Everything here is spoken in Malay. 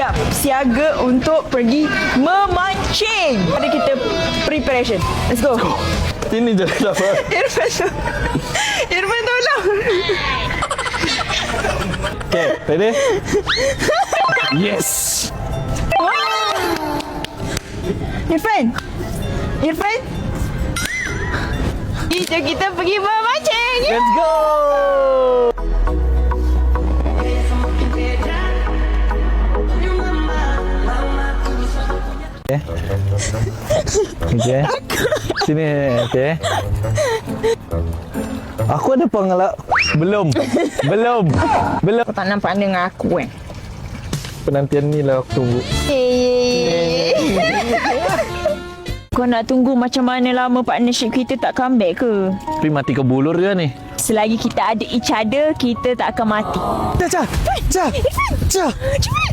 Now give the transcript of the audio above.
siap siaga untuk pergi memancing. Ada kita preparation. Let's go. Sini je dapat. Irfan tolong. Okay, ready? Yes. Irfan. Jom kita pergi memancing. Let's go. Okay. Sini, okay. Aku ada pengalaman. Belum. Kau tak nampak dengan aku Penantian ni lah aku tunggu. Kau nak tunggu macam mana lama partnership kita tak comeback ke? Tapi mati ke bulur je ni. Selagi kita ada each other, kita tak akan mati. Cah. Cepat.